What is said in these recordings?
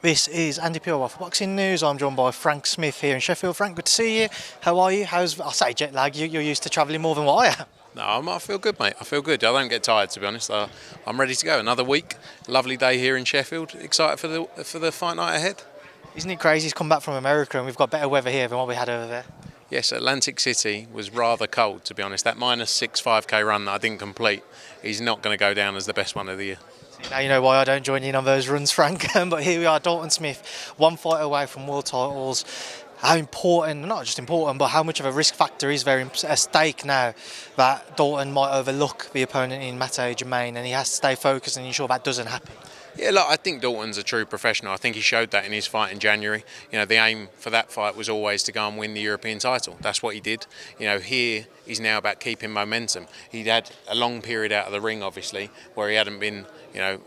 This is Andy Pure for Boxing News. I'm joined by Frank Smith here in Sheffield. Frank, good to see you. How are you? I say jet lag, you're used to travelling more than what I am. No, I feel good, mate. I feel good. I don't get tired, to be honest. I'm ready to go. Another week, lovely day here in Sheffield. Excited for the fight night ahead. Isn't it crazy? He's come back from America and we've got better weather here than what we had over there. Yes, Atlantic City was rather cold, to be honest. That -6 5K run that I didn't complete, he's not going to go down as the best one of the year. Now you know why I don't join in on those runs, Frank. But here we are, Dalton Smith, one fight away from world titles. How important, not just important, but how much of a risk factor is there at stake now that Dalton might overlook the opponent in Whittaker-Cameron, and he has to stay focused and ensure that doesn't happen? Yeah, look, I think Dalton's a true professional. I think he showed that in his fight in January. You know, the aim for that fight was always to go and win the European title. That's what he did. You know, here he's now about keeping momentum. He'd had a long period out of the ring, obviously, where he hadn't been, you know,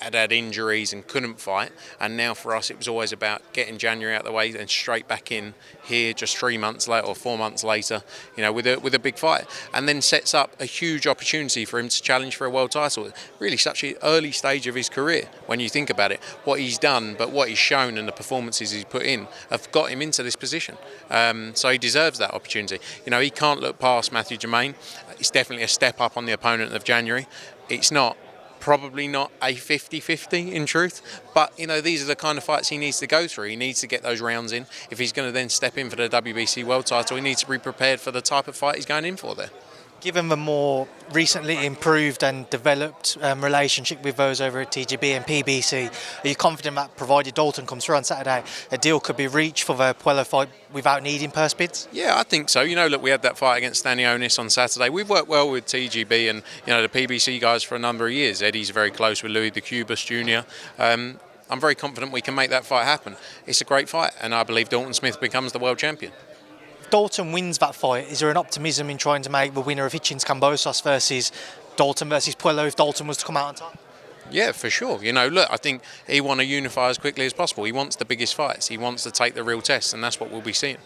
had injuries and couldn't fight. And now for us, it was always about getting January out of the way and straight back in here just 3 months later or 4 months later, you know, with a big fight. And then sets up a huge opportunity for him to challenge for a world title. Really such an early stage of his career, when you think about it. What he's done, but what he's shown and the performances he's put in have got him into this position. So he deserves that opportunity. You know, he can't look past Whittaker-Cameron. It's definitely a step up on the opponent of January. It's probably not a 50-50 in truth, but you know, these are the kind of fights he needs to go through. He needs to get those rounds in. If he's going to then step in for the WBC world title, he needs to be prepared for the type of fight he's going in for there. Given the more recently improved and developed relationship with those over at TGB and PBC, are you confident that provided Dalton comes through on Saturday, a deal could be reached for the Puello fight without needing purse bids? Yeah, I think so. You know, look, we had that fight against Jaron Ennis on Saturday. We've worked well with TGB and, you know, the PBC guys for a number of years. Eddie's very close with Louis the Cubas Jr. I'm very confident we can make that fight happen. It's a great fight, and I believe Dalton Smith becomes the world champion. Dalton wins that fight, is there an optimism in trying to make the winner of Hitchins-Kambosos versus Dalton versus Puello if Dalton was to come out on top? Yeah, for sure. You know, look, I think he wants to unify as quickly as possible. He wants the biggest fights. He wants to take the real tests, and that's what we'll be seeing.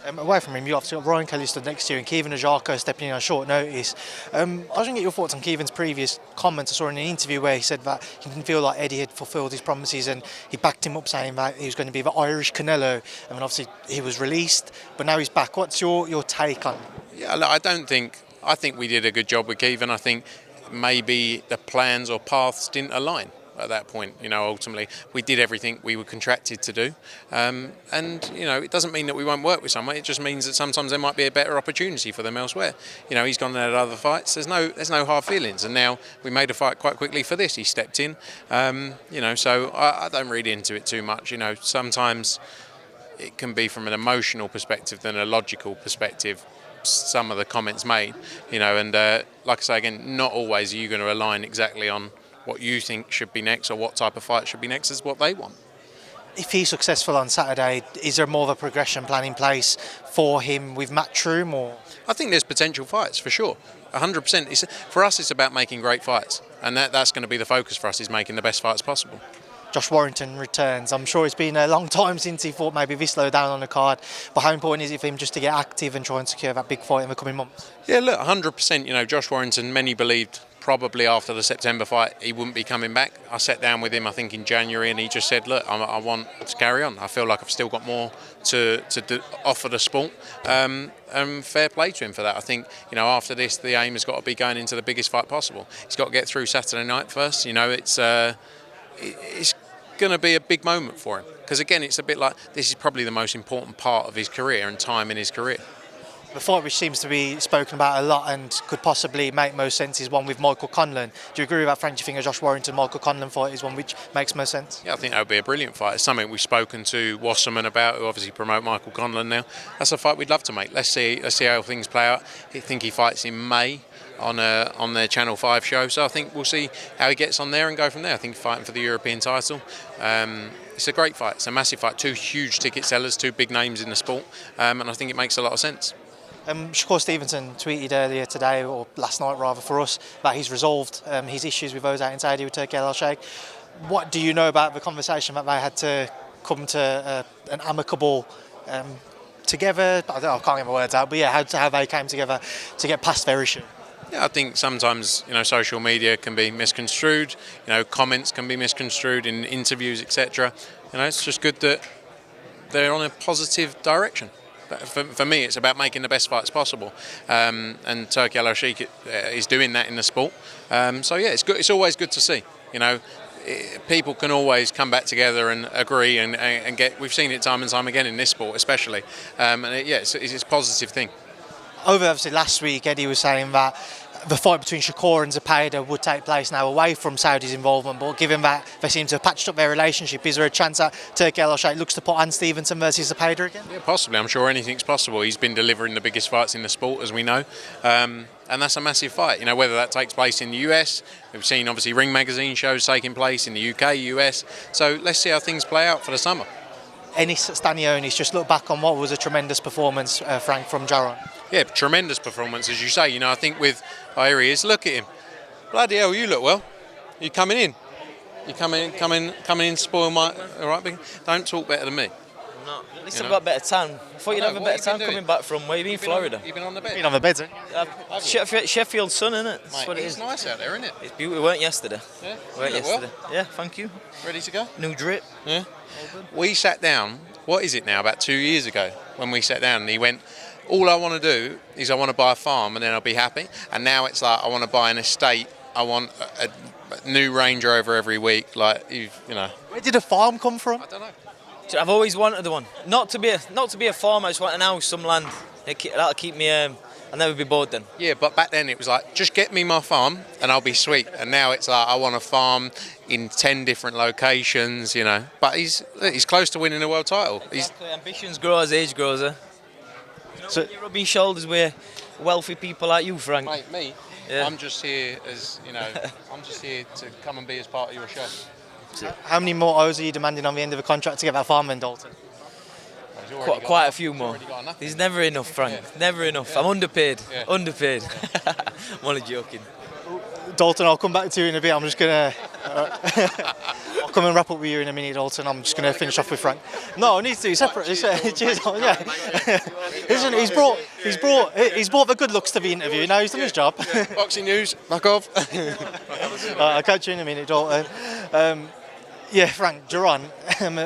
Away from him, you obviously got Ryan Kelly stood next to you and Kevin Ajarko stepping in on short notice. I was going to get your thoughts on Kevin's previous comments. I saw in an interview where he said that he didn't feel like Eddie had fulfilled his promises, and he backed him up saying that he was going to be the Irish Canelo. I mean, obviously he was released, but now he's back. What's your take on it? Yeah, look, I think we did a good job with Kevin. I think maybe the plans or paths didn't align at that point. You know, ultimately we did everything we were contracted to do, and you know, it doesn't mean that we won't work with someone. It just means that sometimes there might be a better opportunity for them elsewhere. You know, he's gone and had other fights. There's no hard feelings, and now we made a fight quite quickly for this. He stepped in, you know, so I don't read into it too much. You know, sometimes it can be from an emotional perspective than a logical perspective, some of the comments made, you know, and like I say again, not always are you going to align exactly on what you think should be next or what type of fight should be next is what they want. If he's successful on Saturday, is there more of a progression plan in place for him with Matchroom? Or I think there's potential fights for sure, 100%. For us, it's about making great fights, and that's going to be the focus for us, is making the best fights possible. Josh Warrington returns. I'm sure it's been a long time since he fought maybe this low down on the card, but how important is it for him just to get active and try and secure that big fight in the coming months? Yeah, look, 100%. You know, Josh Warrington, many believed probably after the September fight he wouldn't be coming back. I sat down with him, I think in January, and he just said, look, I want to carry on. I feel like I've still got more to offer the sport, and fair play to him for that. I think, you know, after this, the aim has got to be going into the biggest fight possible. He's got to get through Saturday night first. You know, it's going to be a big moment for him, because again, it's a bit like this is probably the most important part of his career and time in his career. The fight which seems to be spoken about a lot and could possibly make most sense is one with Michael Conlan. Do you agree with that, Frank? Do you think a Josh Warrington-Michael Conlan fight is one which makes most sense? Yeah, I think that would be a brilliant fight. It's something we've spoken to Wasserman about, who obviously promote Michael Conlan now. That's a fight we'd love to make. Let's see how things play out. I think he fights in May on their Channel 5 show, so I think we'll see how he gets on there and go from there. I think he's fighting for the European title. It's a great fight. It's a massive fight. Two huge ticket sellers, two big names in the sport, and I think it makes a lot of sense. Shakur Stevenson tweeted earlier today, or last night rather for us, that he's resolved his issues with those out in Saudi with Turki Al-Sheikh. What do you know about the conversation that they had to come to an amicable together? I can't get my words out, but yeah, how they came together to get past their issue? Yeah, I think sometimes social media can be misconstrued. Comments can be misconstrued in interviews, etc. It's just good that they're on a positive direction. But for me, it's about making the best fights possible, and Turki Al-Sheikh is doing that in the sport. So yeah, it's good. It's always good to see. People can always come back together and agree and get. We've seen it time and time again in this sport, especially. It's a positive thing. Obviously last week, Eddie was saying that the fight between Shakur and Zepeda would take place now away from Saudi's involvement, but given that they seem to have patched up their relationship, is there a chance that Turki Al-Sheikh looks to put on Stevenson versus Zepeda again? Yeah, possibly. I'm sure anything's possible. He's been delivering the biggest fights in the sport, as we know, and that's a massive fight. Whether that takes place in the US, we've seen obviously Ring Magazine shows taking place in the UK, US, so let's see how things play out for the summer. Ennis Stanionis, just look back on what was a tremendous performance, Frank, from Jaron. Yeah, tremendous performance, as you say. I think with, here he is, look at him. Bloody hell, you look well. You're coming in. You're coming in to spoil my... All right, big. Don't talk better than me. I'm not. At least I've got better tan. I thought you'd have a better tan coming back from where? You've been Florida. You've been on the bed. Been on the bed, haven't you? Sheffield sun, isn't it? That's what it is. It's nice out there, isn't it? It's beautiful. We weren't yesterday. Yeah. Weren't yesterday. Well. Yeah, thank you. Ready to go? New drip. Yeah. We sat down, what is it now, about 2 years ago, when we sat down and he went, all I want to do is I want to buy a farm and then I'll be happy. And now it's like I want to buy an estate. I want a new Range Rover every week. Where did a farm come from? I don't know. I've always wanted the one. Not to be a farmer. I just want an house, some land. That'll keep me. I'll never be bored then. Yeah, but back then it was like, just get me my farm and I'll be sweet. And now it's like, I want a farm in 10 different locations, But he's close to winning a world title. Exactly. Ambitions grow as age grows, eh? So you're rubbing shoulders with wealthy people like you, Frank. Mate, me? Yeah. I'm just here as, I'm just here to come and be as part of your show. How many more O's are you demanding on the end of a contract to get that farm in Dalton? Quite a few more. There's never enough, Frank. Yeah. Never enough. Yeah. I'm underpaid. Yeah. Underpaid. I'm only joking. Dalton, I'll come back to you in a bit. I'm just going to... I'll come and wrap up with you in a minute, Dalton. I'm just going to finish off with Frank. No, it needs to be separate. Cheers. Yeah. Listen, he's brought the good looks to the interview. Now he's done his job. Yeah. Boxing news, back off. I'll catch you in a minute, Dalton. Frank, Jaron,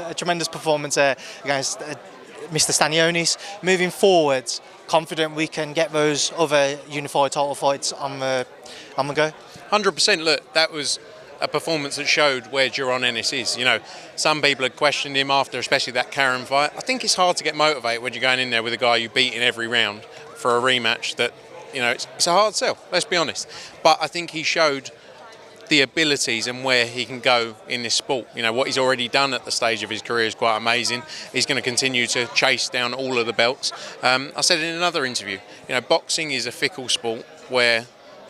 a tremendous performance against Mr. Stanionis. Moving forwards, confident we can get those other unified title fights on the go? 100%. Look, that was a performance that showed where Jaron Ennis is. Some people had questioned him after, especially that Karen fight. I think it's hard to get motivated when you're going in there with a guy you beat in every round for a rematch that, it's a hard sell, let's be honest. But I think he showed the abilities and where he can go in this sport. What he's already done at the stage of his career is quite amazing. He's going to continue to chase down all of the belts. I said in another interview, boxing is a fickle sport where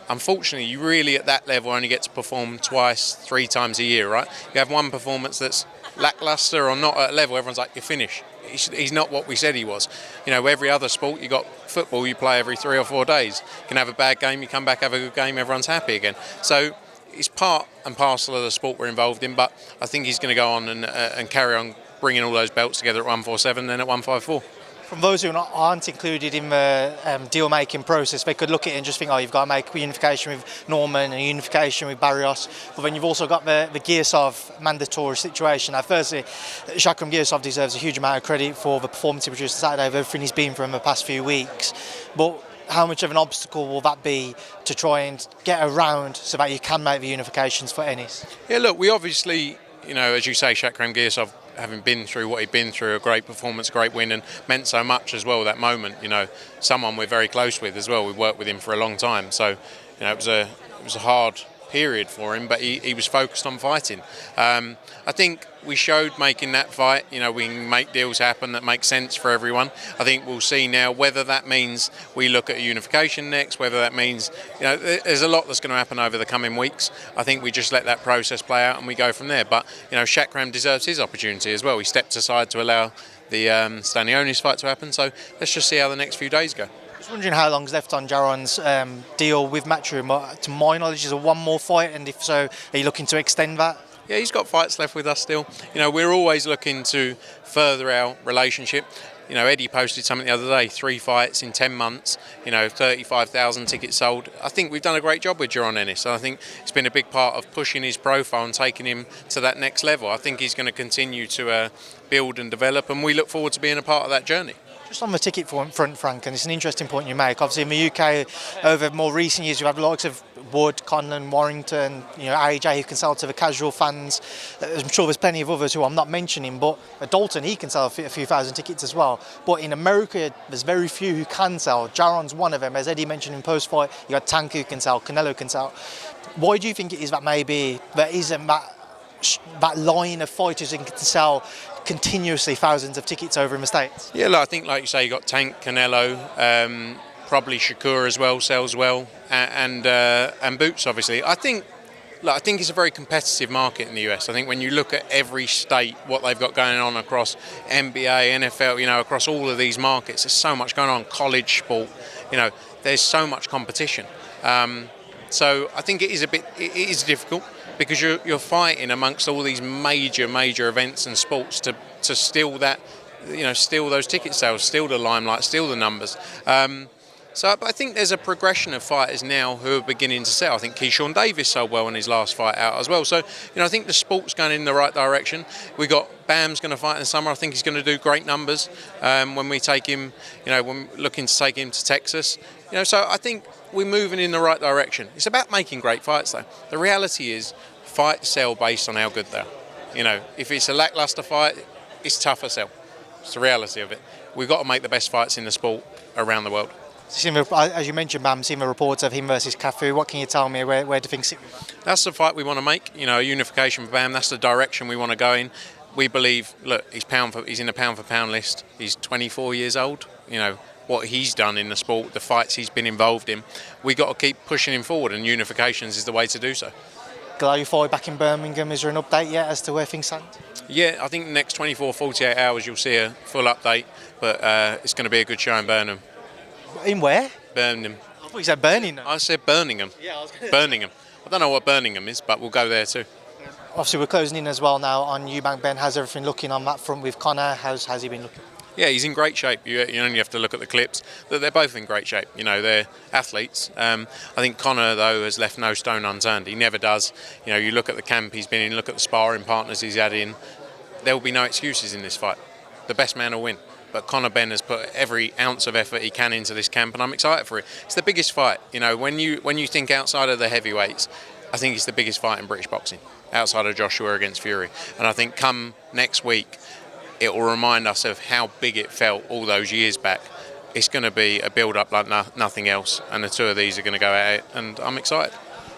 unfortunately you really at that level only get to perform 2-3 times a year, right? You have one performance that's lackluster or not at a level, everyone's like, you're finished. He's not what we said he was. Every other sport, you got football, you play every 3 or 4 days. You can have a bad game, you come back, have a good game, everyone's happy again. So it's part and parcel of the sport we're involved in, but I think he's going to go on and carry on bringing all those belts together at 147 and then at 154. From those who aren't included in the deal-making process, they could look at it and just think, you've got to make a unification with Norman and a unification with Barrios, but then you've also got the Girsov mandatory situation. Now, firstly, Shakur Girsov deserves a huge amount of credit for the performance he produced Saturday, of everything he's been through in the past few weeks, but how much of an obstacle will that be to try and get around so that you can make the unifications for Ennis? Yeah, look, we obviously, as you say, Shakur Girsov, having been through what he'd been through, a great performance, great win, and meant so much as well that moment. Someone we're very close with as well. We've worked with him for a long time, so it was a hard period for him, but he was focused on fighting. I think we showed making that fight, we can make deals happen that make sense for everyone. I think we'll see now whether that means we look at a unification next, whether that means, there's a lot that's going to happen over the coming weeks. I think we just let that process play out and we go from there. But, Shakur deserves his opportunity as well. He stepped aside to allow the Stanionis fight to happen, so let's just see how the next few days go. I was wondering how long's left on Jaron's deal with Matchroom. To my knowledge, is it one more fight, and if so, are you looking to extend that? Yeah, he's got fights left with us still. We're always looking to further our relationship. You know, Eddie posted something the other day, 3 fights in 10 months, 35,000 tickets sold. I think we've done a great job with Jaron Ennis. I think it's been a big part of pushing his profile and taking him to that next level. I think he's going to continue to build and develop, and we look forward to being a part of that journey. Just on the ticket front, Frank, and it's an interesting point you make. Obviously, in the UK, over more recent years, you have the likes of Wood, Conlon, Warrington, AJ, who can sell to the casual fans. I'm sure there's plenty of others who I'm not mentioning, but Dalton, he can sell a few thousand tickets as well. But in America, there's very few who can sell. Jaron's one of them. As Eddie mentioned in post-fight, you got Tank who can sell, Canelo can sell. Why do you think it is that maybe there isn't that line of fighters who can sell continuously thousands of tickets over in the States? Yeah, look, I think, like you say, you got Tank, Canelo, probably Shakur as well, sells well, and Boots, obviously. I think it's a very competitive market in the US. I think when you look at every state, what they've got going on across NBA, NFL, across all of these markets, there's so much going on. College sport, there's so much competition. So I think it is difficult, because you're fighting amongst all these major events and sports to steal that, steal those ticket sales, steal the limelight, steal the numbers. So I think there's a progression of fighters now who are beginning to sell. I think Keyshawn Davis sold well in his last fight out as well. So, I think the sport's going in the right direction. We got Bam's going to fight in the summer. I think he's going to do great numbers when we take him, when we're looking to take him to Texas. So I think we're moving in the right direction. It's about making great fights, though. The reality is, fights sell based on how good they are. If it's a lackluster fight, it's tougher sell. It's the reality of it. We've got to make the best fights in the sport around the world. As you mentioned, Bam, seen the reports of him versus Cafu. What can you tell me? Where do things sit with that? That's the fight we want to make. A unification for Bam. That's the direction we want to go in. We believe, look, he's in the pound for pound list. He's 24 years old. What he's done in the sport, the fights he's been involved in, we got to keep pushing him forward, and unifications is the way to do so. Glow fight back in Birmingham. Is there an update yet as to where things stand? Yeah, I think the next 24, 48 hours you'll see a full update, but it's going to be a good show in Birmingham. In where? Birmingham. I thought you said Birmingham. I said Birmingham. Yeah, I was going to Birmingham. I don't know what Birmingham is, but we'll go there too. Obviously, we're closing in as well now on Eubank Ben. How's everything looking on that front with Conor? How's he been looking? Yeah, he's in great shape. You only have to look at the clips. They're both in great shape. They're athletes. I think Conor, though, has left no stone unturned. He never does. You look at the camp he's been in, look at the sparring partners he's had in. There will be no excuses in this fight. The best man will win. But Conor Benn has put every ounce of effort he can into this camp, and I'm excited for it. It's the biggest fight. When you think outside of the heavyweights, I think it's the biggest fight in British boxing, outside of Joshua against Fury. And I think come next week, it will remind us of how big it felt all those years back. It's going to be a build-up like nothing else, and the two of these are going to go at it, and I'm excited.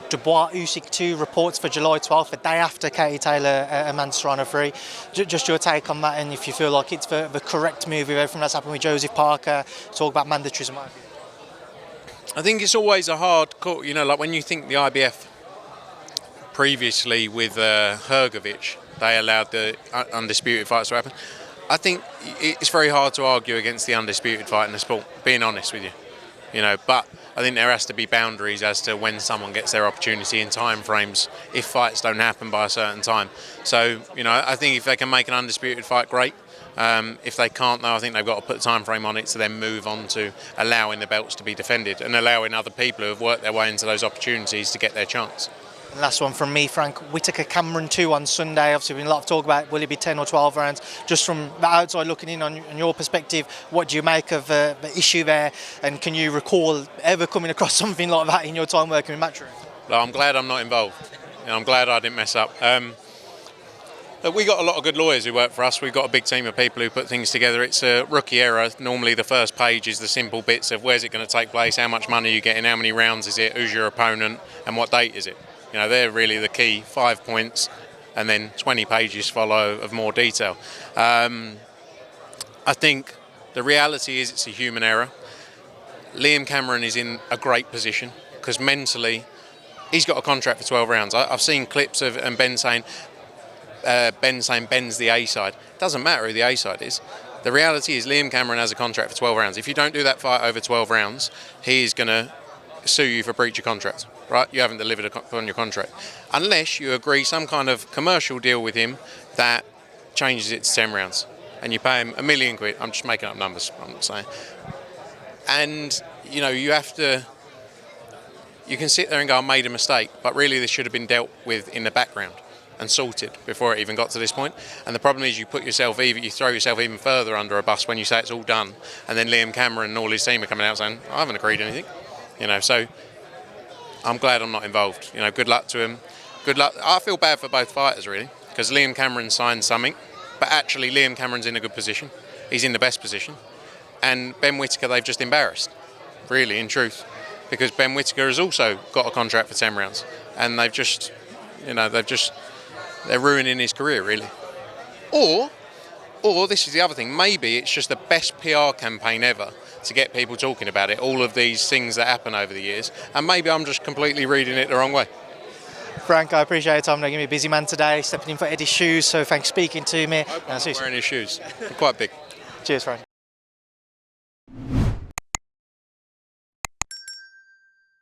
Dubois Usyk 2 reports for July 12th, the day after Katie Taylor Amanda Serrano 3. Just your take on that, and if you feel like it's the correct move with everything that's happened with Joseph Parker, talk about mandatories and what have you. I think it's always a hard call, like when you think the IBF previously with Hrgovic, they allowed the undisputed fights to happen. I think it's very hard to argue against the undisputed fight in the sport, being honest with you. But I think there has to be boundaries as to when someone gets their opportunity in time frames if fights don't happen by a certain time. So, I think if they can make an undisputed fight, great. If they can't, though, I think they've got to put a time frame on it to then move on to allowing the belts to be defended and allowing other people who have worked their way into those opportunities to get their chance. And last one from me, Frank. Whittaker-Cameron 2 on Sunday. Obviously, been a lot of talk about will it be 10 or 12 rounds. Just from the outside looking in on your perspective, what do you make of the issue there? And can you recall ever coming across something like that in your time working with Matchroom? Well, I'm glad I'm not involved. I'm glad I didn't mess up. We got a lot of good lawyers who work for us. We've got a big team of people who put things together. It's a rookie error. Normally the first page is the simple bits of where's it going to take place, how much money are you getting, how many rounds is it, who's your opponent, and what date is it. They're really the key 5 points, and then 20 pages follow of more detail. I think the reality is it's a human error. Liam Cameron is in a great position because mentally he's got a contract for 12 rounds. I've seen clips of Ben saying Ben's the A side. It doesn't matter who the A side is. The reality is Liam Cameron has a contract for 12 rounds. If you don't do that fight over 12 rounds, he is going to sue you for breach of contract, right? You haven't delivered on your contract. Unless you agree some kind of commercial deal with him that changes it to 10 rounds. and you pay him £1 million. I'm just making up numbers, I'm not saying. And, you know, you can sit there and go, I made a mistake, but really this should have been dealt with in the background and sorted before it even got to this point. And the problem is you throw yourself even further under a bus when you say it's all done, and then Liam Cameron and all his team are coming out saying, I haven't agreed anything. You know, so I'm glad I'm not involved. You know, good luck to him. Good luck. I feel bad for both fighters, really, because Liam Cameron signed something, but actually Liam Cameron's in a good position. He's in the best position. And Ben Whittaker, they've just embarrassed, really, in truth, because Ben Whittaker has also got a contract for 10 rounds, and they're ruining his career, really. Or this is the other thing, maybe it's just the best PR campaign ever to get people talking about it, all of these things that happen over the years, and maybe I'm just completely reading it the wrong way. Frank, I appreciate your time. You're going to be a busy man today, stepping in for Eddie's shoes, so thanks for speaking to me. I'm wearing his shoes. They're quite big. Cheers, Frank.